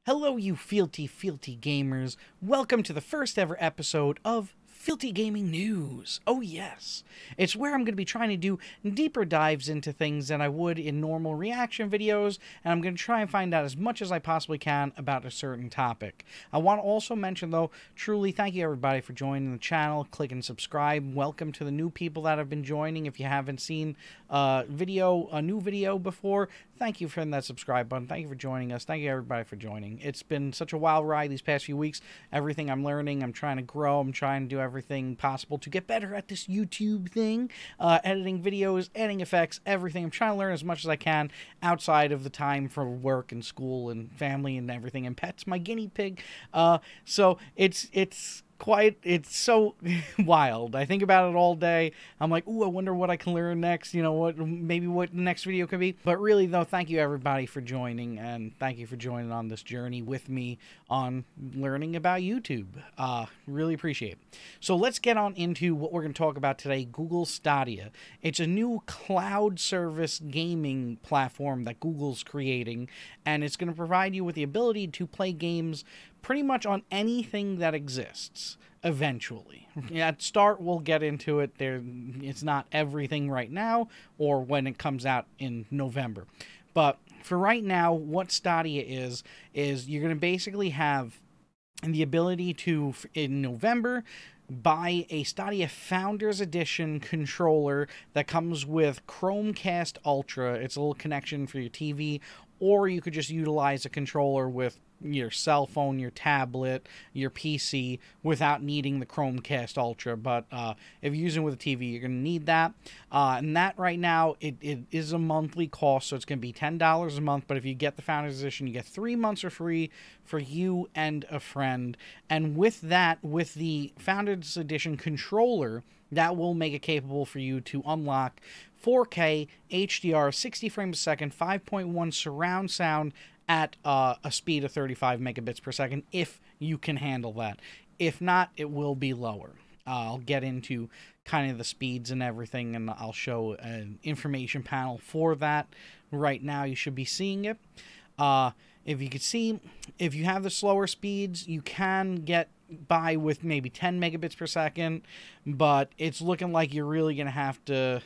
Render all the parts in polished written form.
Hello, you Fealty gamers. Welcome to the first ever episode of Fealty Gaming News. Oh yes, it's where I'm going to be trying to do deeper dives into things than I would in normal reaction videos, and I'm going to try and find out as much as I possibly can about a certain topic. I want to also mention, though, truly thank you everybody for joining the channel. Click and subscribe. Welcome to the new people that have been joining. If you haven't seen a new video before, thank you for hitting that subscribe button. Thank you for joining us. Thank you everybody for joining. It's been such a wild ride these past few weeks. Everything I'm learning, I'm trying to grow. I'm trying to do everything possible to get better at this YouTube thing. Editing videos, adding effects, everything. I'm trying to learn as much as I can outside of the time for work and school and family and everything. And pets, my guinea pig. So it's so wild. I think about it all day. I'm like, ooh, I wonder what I can learn next. You know, what the next video could be. But really, though, thank you everybody for joining, and thank you for joining on this journey with me on learning about YouTube. Really appreciate it. So let's get on into what we're going to talk about today, Google Stadia. It's a new cloud service gaming platform that Google's creating, and it's going to provide you with the ability to play games pretty much on anything that exists eventually. At start, we'll get into it. It's not everything right now or when it comes out in November. But for right now, what Stadia is you're going to basically have the ability to, in November, buy a Stadia Founders Edition controller that comes with Chromecast Ultra. It's a little connection for your TV, or you could just utilize a controller with your cell phone, your tablet, your PC without needing the Chromecast Ultra. But if you're using it with a TV, you're going to need that. And that right now, it is a monthly cost, so it's going to be $10 a month. But if you get the Founders Edition, you get 3 months for free for you and a friend. And with that, with the Founders Edition controller, that will make it capable for you to unlock 4K HDR, 60 frames a second, 5.1 surround sound at a speed of 35 megabits per second, if you can handle that. If not, it will be lower. I'll get into kind of the speeds and everything, and I'll show an information panel for that. Right now, you should be seeing it. If you could see, if you have the slower speeds, you can get by with maybe 10 megabits per second, but it's looking like you're really going to have to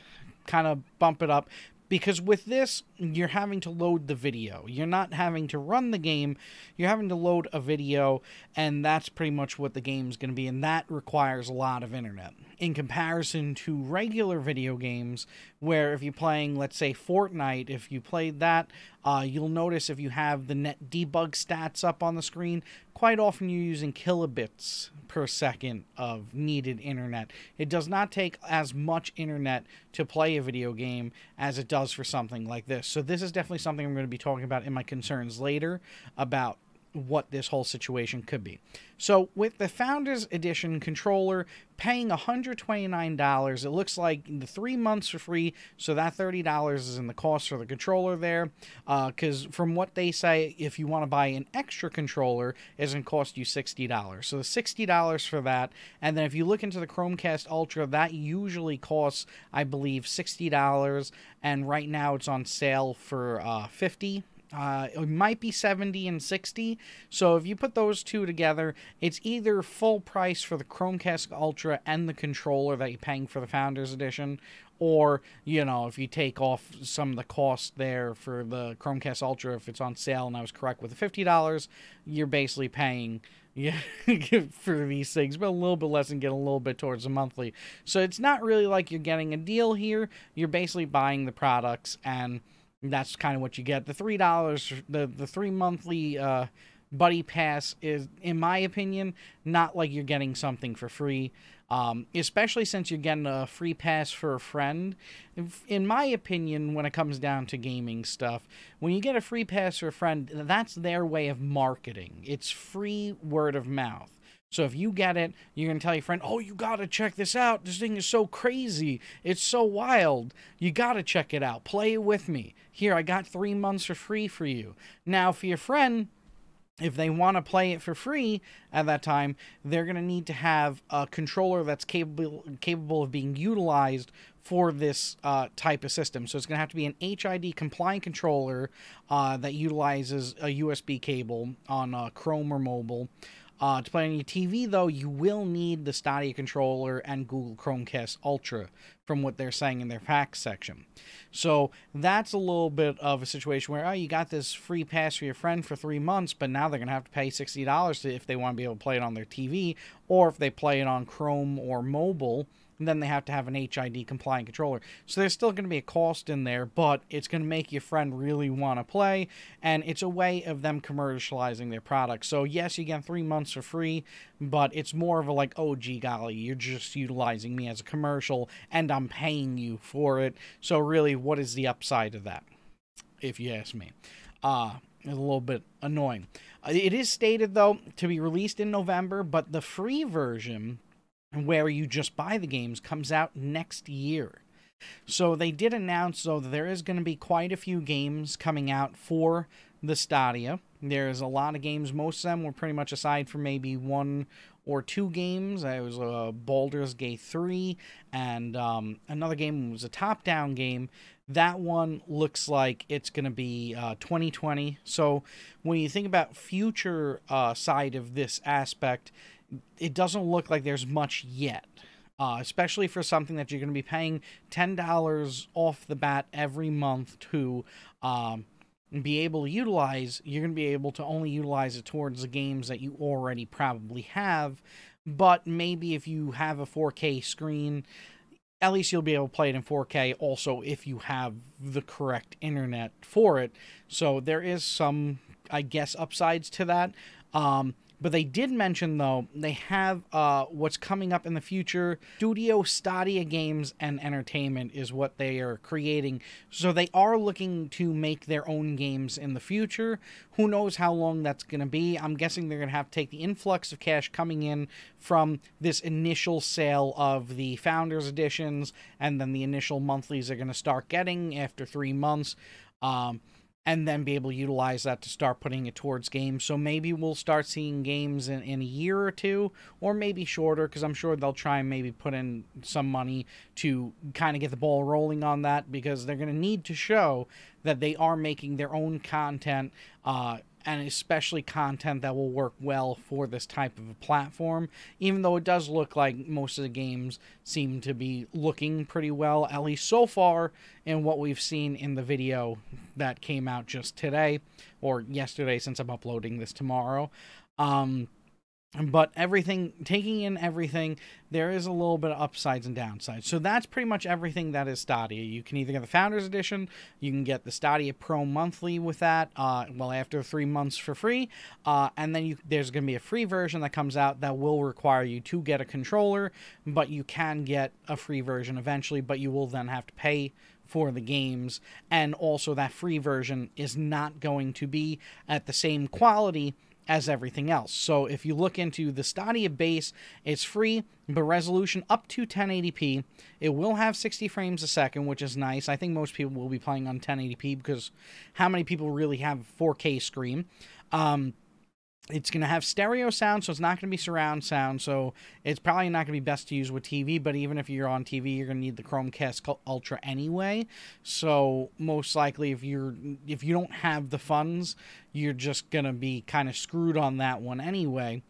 kind of bump it up, because with this, you're having to load the video. You're not having to run the game. You're having to load a video, and that's pretty much what the game's going to be, and that requires a lot of internet. In comparison to regular video games, where if you're playing, let's say, Fortnite, if you played that, you'll notice if you have the net debug stats up on the screen, quite often you're using kilobits per second of needed internet. It does not take as much internet to play a video game as it does for something like this. So this is definitely something I'm going to be talking about in my concerns later about what this whole situation could be. So with the Founders Edition controller, paying $129, it looks like the 3 months for free, so that $30 is in the cost for the controller there, because from what they say, if you want to buy an extra controller, it's going to cost you $60. So the $60 for that, and then if you look into the Chromecast Ultra, that usually costs, I believe, $60, and right now it's on sale for $50. It might be 70 and 60. So if you put those two together, it's either full price for the Chromecast Ultra and the controller that you're paying for the Founders Edition, or, you know, if you take off some of the cost there for the Chromecast Ultra, if it's on sale, and I was correct with the $50, you're basically paying for these things, but a little bit less and get a little bit towards the monthly. So it's not really like you're getting a deal here. You're basically buying the products, and that's kind of what you get. The $3, the 3 monthly buddy pass is, in my opinion, not like you're getting something for free, especially since you're getting a free pass for a friend. In my opinion, when it comes down to gaming stuff, when you get a free pass for a friend, that's their way of marketing. It's free word of mouth. So if you get it, you're going to tell your friend, oh, you got to check this out. This thing is so crazy. It's so wild. You got to check it out. Play it with me. Here, I got 3 months for free for you. Now, for your friend, if they want to play it for free at that time, they're going to need to have a controller that's capable of being utilized for this type of system. So it's going to have to be an HID compliant controller that utilizes a USB cable on Chrome or mobile. To play on your TV, though, you will need the Stadia controller and Google Chromecast Ultra, from what they're saying in their facts section. So that's a little bit of a situation where, oh, you got this free pass for your friend for 3 months, but now they're going to have to pay $60 if they want to be able to play it on their TV, or if they play it on Chrome or mobile, then they have to have an HID compliant controller. So there's still going to be a cost in there, but it's going to make your friend really want to play, and it's a way of them commercializing their product. So yes, you get 3 months for free, but it's more of a like, oh gee golly, you're just utilizing me as a commercial and I'm paying you for it. So really, what is the upside of that, if you ask me? It's a little bit annoying. It is stated, though, to be released in November, but the free version, where you just buy the games, comes out next year. So they did announce, though, that there is going to be quite a few games coming out for the Stadia. There's a lot of games. Most of them were pretty much, aside from maybe 1 or 2 games. It was Baldur's Gate 3, and another game was a top-down game. That one looks like it's going to be 2020. So when you think about future side of this aspect, it doesn't look like there's much yet, especially for something that you're going to be paying $10 off the bat every month to be able to utilize. You're going to be able to only utilize it towards the games that you already probably have, but maybe if you have a 4K screen, at least you'll be able to play it in 4K also if you have the correct internet for it. So there is some, I guess, upsides to that. But they did mention, though, they have what's coming up in the future. Studio Stadia Games and Entertainment is what they are creating. So they are looking to make their own games in the future. Who knows how long that's going to be? I'm guessing they're going to have to take the influx of cash coming in from this initial sale of the Founders Editions, and then the initial monthlies they're going to start getting after 3 months. And then be able to utilize that to start putting it towards games. So maybe we'll start seeing games in a year or two, or maybe shorter, because I'm sure they'll try and maybe put in some money to kind of get the ball rolling on that, because they're going to need to show that they are making their own content, and especially content that will work well for this type of a platform, even though it does look like most of the games seem to be looking pretty well, at least so far in what we've seen in the video that came out just today, or yesterday, since I'm uploading this tomorrow. But everything, taking in everything, there is a little bit of upsides and downsides. So that's pretty much everything that is Stadia. You can either get the Founders Edition, you can get the Stadia Pro monthly with that, after 3 months for free, and then there's going to be a free version that comes out that will require you to get a controller, but you can get a free version eventually, but you will then have to pay for the games, and also that free version is not going to be at the same quality as everything else. So if you look into the Stadia base, it's free, but resolution up to 1080p. It will have 60 frames a second, which is nice. I think most people will be playing on 1080p, because how many people really have a 4K screen? It's going to have stereo sound, so it's not going to be surround sound, so it's probably not going to be best to use with TV, but even if you're on TV, you're going to need the Chromecast Ultra anyway, so most likely if you don't have the funds, you're just going to be kind of screwed on that one anyway.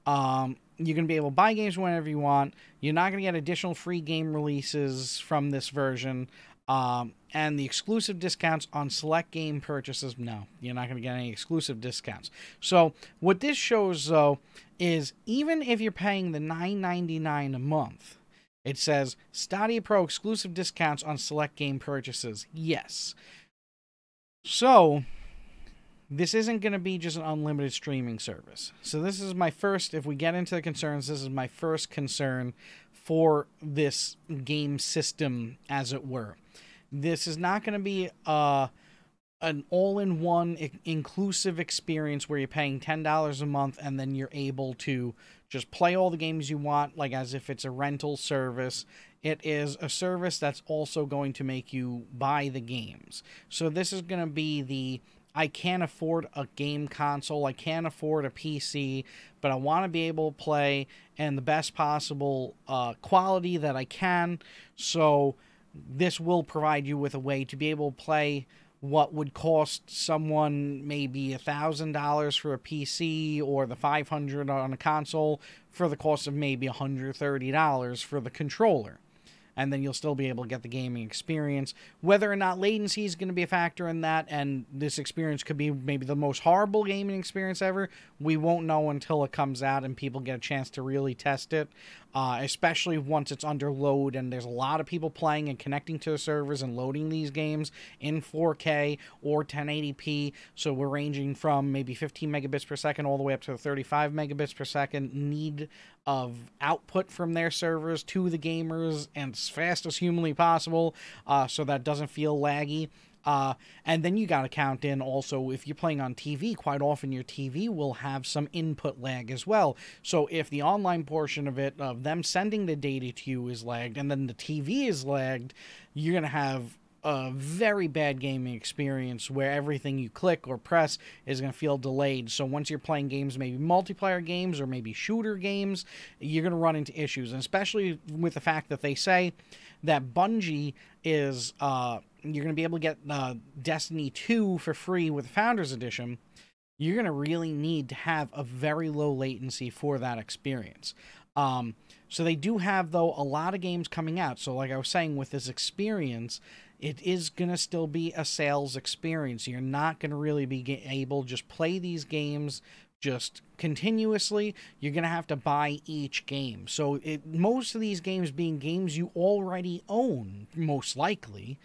You're going to be able to buy games whenever you want. You're not going to get additional free game releases from this version. And the exclusive discounts on select game purchases, no, you're not going to get any exclusive discounts. So what this shows, though, is even if you're paying the $9.99 a month, it says Stadia Pro exclusive discounts on select game purchases. Yes. So this isn't going to be just an unlimited streaming service. So this is my first, if we get into the concerns, this is my first concern for this game system, as it were. This is not going to be an all-in-one inclusive experience where you're paying $10 a month and then you're able to just play all the games you want, like as if it's a rental service. It is a service that's also going to make you buy the games. So this is going to be the, I can't afford a game console, I can't afford a PC, but I want to be able to play in the best possible quality that I can. So this will provide you with a way to be able to play what would cost someone maybe $1,000 for a PC or the $500 on a console for the cost of maybe $130 for the controller. And then you'll still be able to get the gaming experience. Whether or not latency is going to be a factor in that, and this experience could be maybe the most horrible gaming experience ever, we won't know until it comes out and people get a chance to really test it, especially once it's under load and there's a lot of people playing and connecting to the servers and loading these games in 4K or 1080p. So we're ranging from maybe 15 megabits per second all the way up to 35 megabits per second need of output from their servers to the gamers and as fast as humanly possible, so that doesn't feel laggy. And then you got to count in also, if you're playing on TV, quite often your TV will have some input lag as well. So if the online portion of it, of them sending the data to you, is lagged, and then the TV is lagged, you're going to have a very bad gaming experience where everything you click or press is going to feel delayed. So once you're playing games, maybe multiplayer games or maybe shooter games, you're going to run into issues. And especially with the fact that they say that Bungie is, you're going to be able to get Destiny 2 for free with the Founders Edition. You're going to really need to have a very low latency for that experience. So they do have, though, a lot of games coming out. So like I was saying, with this experience, it is going to still be a sales experience. You're not going to really be able to just play these games just continuously. You're going to have to buy each game. So most of these games being games you already own, most likely,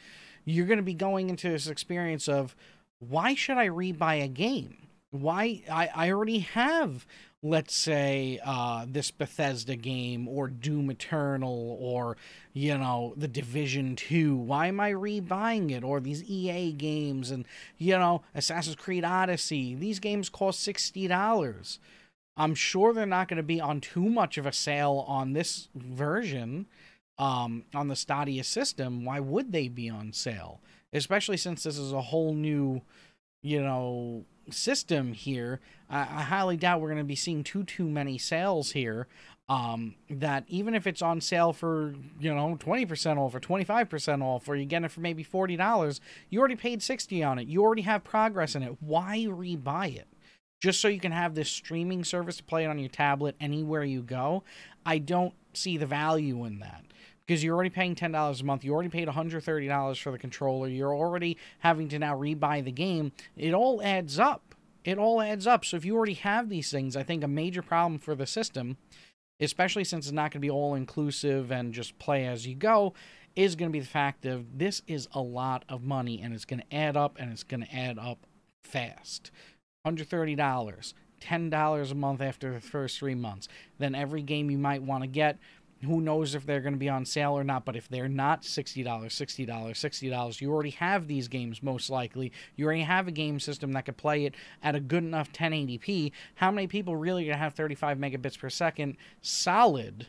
you're going to be going into this experience of, why should I rebuy a game? Why? I already have, let's say, this Bethesda game, or Doom Eternal, or, you know, The Division 2. Why am I rebuying it? Or these EA games, and, you know, Assassin's Creed Odyssey. These games cost $60. I'm sure they're not going to be on too much of a sale on this version, on the Stadia system. Why would they be on sale? Especially since this is a whole new, you know, system here. I highly doubt we're going to be seeing too many sales here. That even if it's on sale for, you know, 20% off or 25% off, or you get it for maybe $40, you already paid $60 on it. You already have progress in it. Why rebuy it? Just so you can have this streaming service to play it on your tablet anywhere you go? I don't see the value in that. Because you're already paying $10 a month, you already paid $130 for the controller, you're already having to now rebuy the game. It all adds up. It all adds up. So if you already have these things, I think a major problem for the system, especially since it's not going to be all-inclusive and just play as you go, is going to be the fact of this is a lot of money, and it's going to add up, and it's going to add up fast. $130, $10 a month after the first 3 months. Then every game you might want to get, who knows if they're going to be on sale or not, but if they're not $60, $60, $60, you already have these games most likely. You already have a game system that could play it at a good enough 1080p. How many people really are going to have 35 megabits per second solid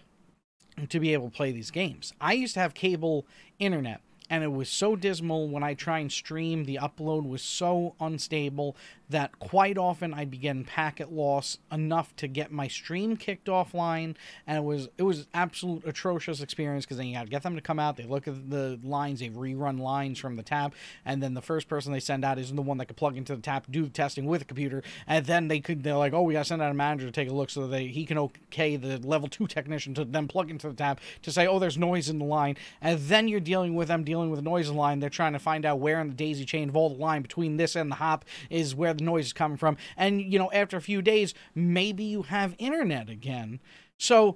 to be able to play these games? I used to have cable internet, and it was so dismal when I try and stream. The upload was so unstable that quite often I'd be getting packet loss enough to get my stream kicked offline, and it was absolute atrocious experience, because then you got to get them to come out, they look at the lines, they rerun lines from the tab, and then the first person they send out isn't the one that could plug into the tab, do the testing with a computer, and then they're like, oh, we got to send out a manager to take a look so that he can okay the level 2 technician to then plug into the tab to say, oh, there's noise in the line, and then you're dealing with the noise in the line. They're trying to find out where in the daisy chain of all the line between this and the hop is where the noise is coming from. And, you know, after a few days, maybe you have internet again. So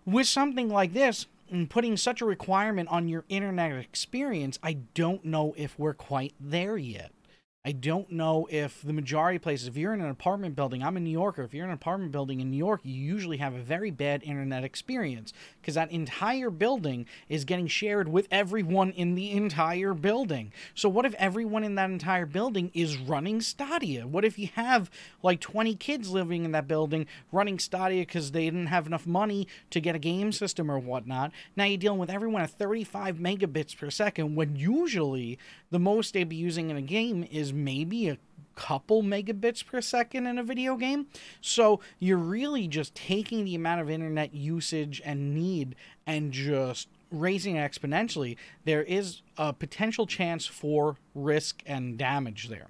with something like this, and putting such a requirement on your internet experience, I don't know if we're quite there yet. I don't know if the majority of places, if you're in an apartment building, I'm in New York, or if you're in an apartment building in New York, you usually have a very bad internet experience, because that entire building is getting shared with everyone in the entire building. So what if everyone in that entire building is running Stadia? What if you have like 20 kids living in that building running Stadia because they didn't have enough money to get a game system or whatnot? Now you're dealing with everyone at 35 megabits per second, when usually the most they'd be using in a game is maybe a couple megabits per second in a video game. So you're really just taking the amount of internet usage and need and just raising exponentially, there is a potential chance for risk and damage there.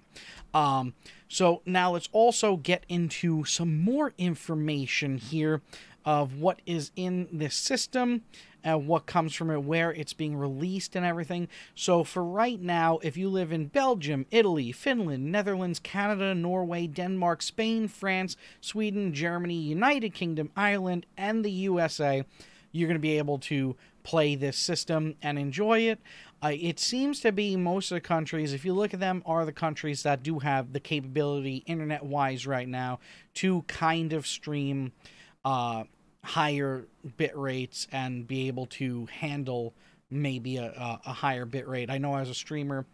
So now let's also get into some more information here of what is in this system, what comes from it, where it's being released and everything. So for right now, if you live in Belgium, Italy, Finland, Netherlands, Canada, Norway, Denmark, Spain, France, Sweden, Germany, United Kingdom, Ireland, and the USA, you're going to be able to play this system and enjoy it. It seems to be most of the countries, if you look at them, are the countries that do have the capability, internet-wise right now, to kind of stream higher bit rates and be able to handle maybe a higher bit rate. I know as a streamer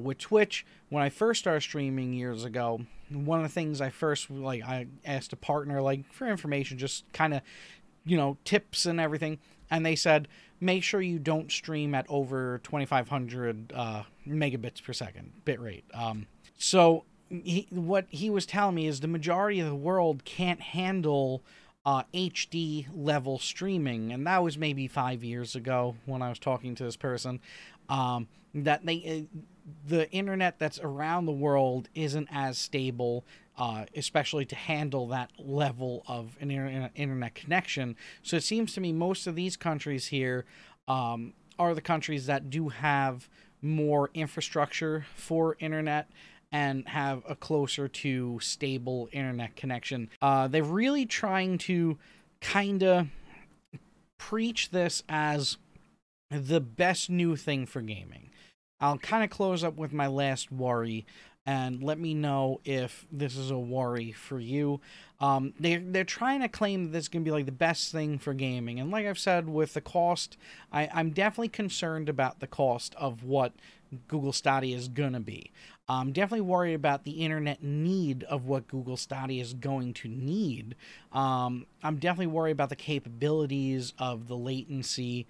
with Twitch, when I first started streaming years ago, one of the things I asked a partner, like, for information, just kind of, tips and everything, and they said, make sure you don't stream at over 2,500 megabits per second bit rate. So what he was telling me is the majority of the world can't handle HD level streaming, and that was maybe 5 years ago when I was talking to this person. That the internet that's around the world isn't as stable, especially to handle that level of an internet connection. So it seems to me most of these countries here are the countries that do have more infrastructure for internet and have a closer to stable internet connection. They're really trying to kind of preach this as the best new thing for gaming. I'll kind of close up with my last worry, and let me know if this is a worry for you. They're trying to claim that this is going to be like the best thing for gaming, and like I've said, with the cost, I'm definitely concerned about the cost of what Google Stadia is going to be. I'm definitely worried about the internet need of what Google Stadia is going to need. I'm definitely worried about the capabilities of the latency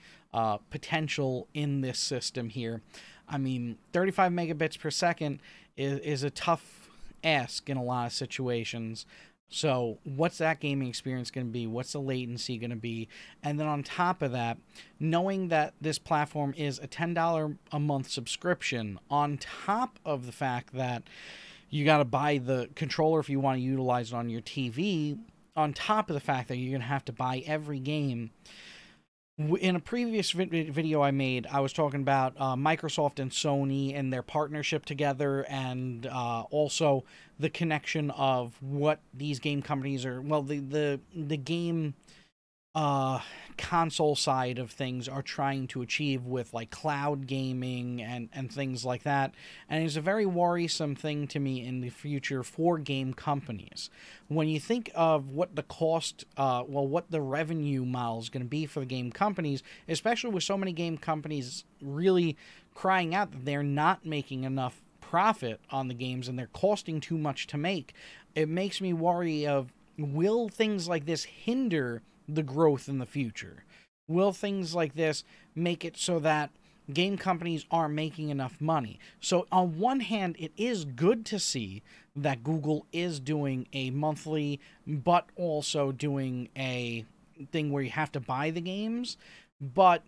potential in this system here. I mean, 35 megabits per second is a tough ask in a lot of situations. So what's that gaming experience going to be? What's the latency going to be? And then on top of that, knowing that this platform is a $10 a month subscription, on top of the fact that you got to buy the controller if you want to utilize it on your TV, on top of the fact that you're going to have to buy every game. In a previous video I made, I was talking about Microsoft and Sony and their partnership together, and also the connection of what these game companies are, well, the game console side of things are trying to achieve with, like, cloud gaming and things like that. And it's a very worrisome thing to me in the future for game companies. When you think of what the cost, what the revenue model is going to be for the game companies, especially with so many game companies really crying out that they're not making enough profit on the games and they're costing too much to make, it makes me worry of, will things like this hinder the growth in the future? Will things like this make it so that game companies aren't making enough money? So on one hand, it is good to see that Google is doing a monthly, but also doing a thing where you have to buy the games. But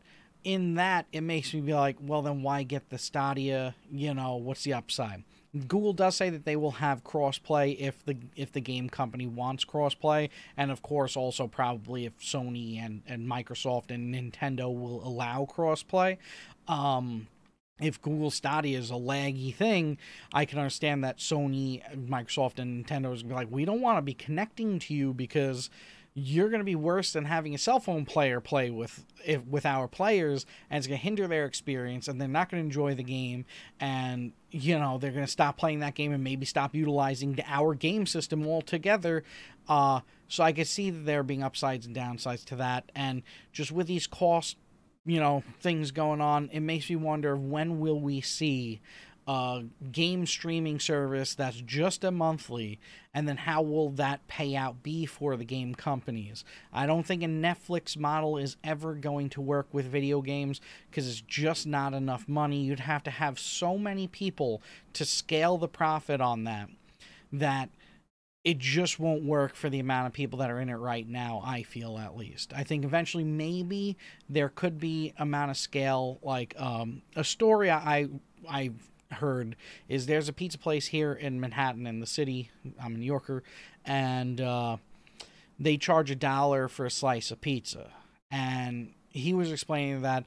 in that, it makes me be like, well, then why get the Stadia? What's the upside? Google does say that they will have crossplay if the game company wants crossplay, and of course also probably if Sony and Microsoft and Nintendo will allow crossplay. If Google Stadia is a laggy thing, I can understand that Sony, Microsoft, and Nintendo is going to be like, we don't want to be connecting to you because you're going to be worse than having a cell phone player play with our players, and it's going to hinder their experience, and they're not going to enjoy the game, and they're going to stop playing that game and maybe stop utilizing our game system altogether. So I could see that there being upsides and downsides to that, and just with these cost things going on, it makes me wonder, when will we see a game streaming service that's just a monthly, and then how will that payout be for the game companies? I don't think a Netflix model is ever going to work with video games because it's just not enough money. You'd have to have so many people to scale the profit on that it just won't work for the amount of people that are in it right now, I feel, at least. I think eventually maybe there could be amount of scale, like a story I've heard is there's a pizza place here in Manhattan in the city. I'm a New Yorker, and they charge $1 for a slice of pizza. And he was explaining that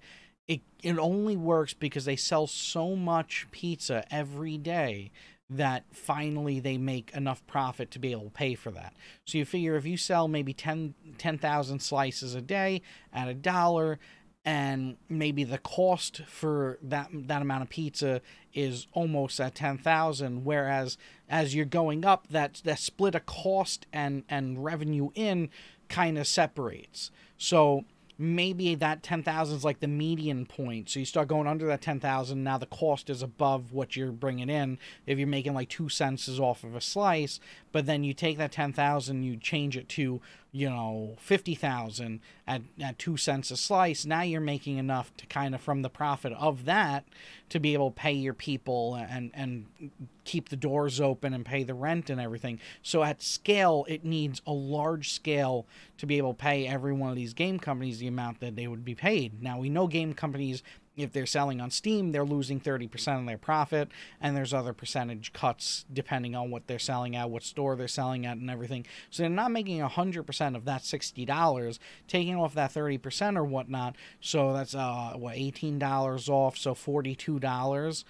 it only works because they sell so much pizza every day that finally they make enough profit to be able to pay for that. So you figure if you sell maybe 10,000 slices a day at $1, and maybe the cost for that amount of pizza is almost at 10,000, whereas as you're going up, that split of cost and revenue in kind of separates. So maybe that 10,000 is like the median point. So you start going under that 10,000. Now the cost is above what you're bringing in. If you're making like 2 cents off of a slice, but then you take that 10,000, you change it to, 50,000 at 2 cents a slice. Now you're making enough to kind of, from the profit of that, to be able to pay your people and keep the doors open and pay the rent and everything. So at scale, it needs a large scale to be able to pay every one of these game companies the amount that they would be paid. Now, we know game companies, if they're selling on Steam, they're losing 30% of their profit, and there's other percentage cuts depending on what they're selling at, what store they're selling at, and everything. So they're not making 100% of that $60, taking off that 30% or whatnot. So that's $18 off, so $42,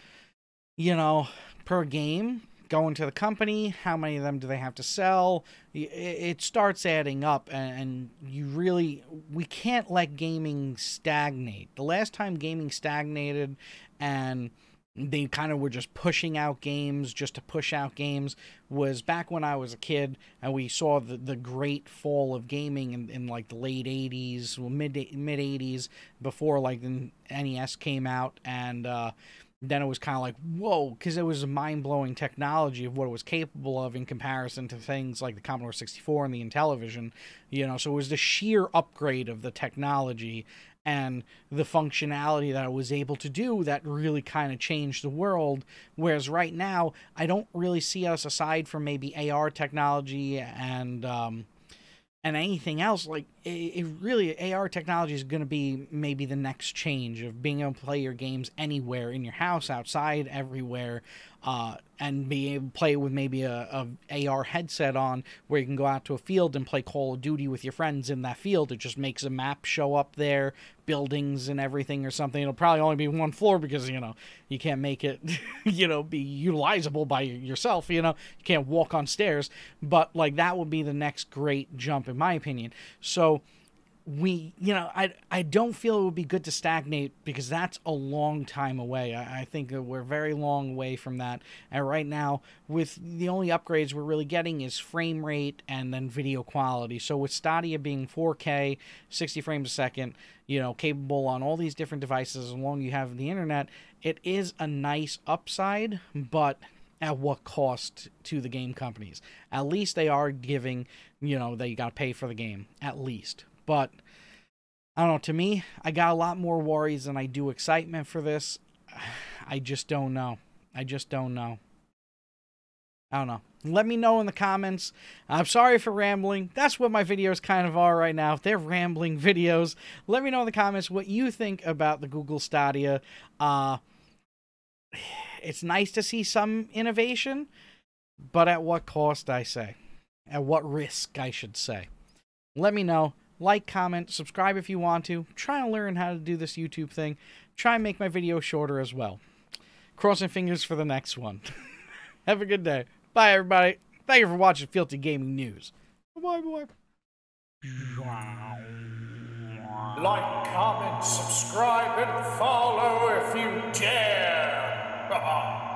per game going to the company. How many of them do they have to sell? It starts adding up, and we can't let gaming stagnate. The last time gaming stagnated and they kind of were just pushing out games just to push out games was back when I was a kid, and we saw the great fall of gaming in like the late 80s, mid 80s, before like the NES came out, and then it was kind of like, whoa, because it was a mind-blowing technology of what it was capable of in comparison to things like the Commodore 64 and the Intellivision, so it was the sheer upgrade of the technology and the functionality that it was able to do that really kind of changed the world. Whereas right now, I don't really see us, aside from maybe AR technology and anything else, like it really, AR technology is going to be maybe the next change of being able to play your games anywhere, in your house, outside, everywhere, and be able to play with maybe a AR headset on, where you can go out to a field and play Call of Duty with your friends in that field. It just makes a map show up there, buildings and everything or something. It'll probably only be one floor because, you can't make it, be utilizable by yourself, you can't walk on stairs, but like that would be the next great jump in my opinion. So I don't feel it would be good to stagnate, because that's a long time away. I think that we're very long away from that. And right now, with the only upgrades we're really getting is frame rate and then video quality. So with Stadia being 4K, 60 frames a second, capable on all these different devices, as long as you have the internet, it is a nice upside, but at what cost to the game companies? At least they are giving, that you got to pay for the game, at least. But I don't know, to me, I got a lot more worries than I do excitement for this. I just don't know. I don't know. Let me know in the comments. I'm sorry for rambling. That's what my videos kind of are right now. They're rambling videos. Let me know in the comments what you think about the Google Stadia. It's nice to see some innovation, but at what cost, I say. At what risk, I should say. Let me know. Like, comment, subscribe if you want to. Try and learn how to do this YouTube thing. Try and make my videos shorter as well. Crossing fingers for the next one. Have a good day. Bye, everybody. Thank you for watching Fealty Gaming News. Bye-bye. Like, comment, subscribe, and follow if you dare.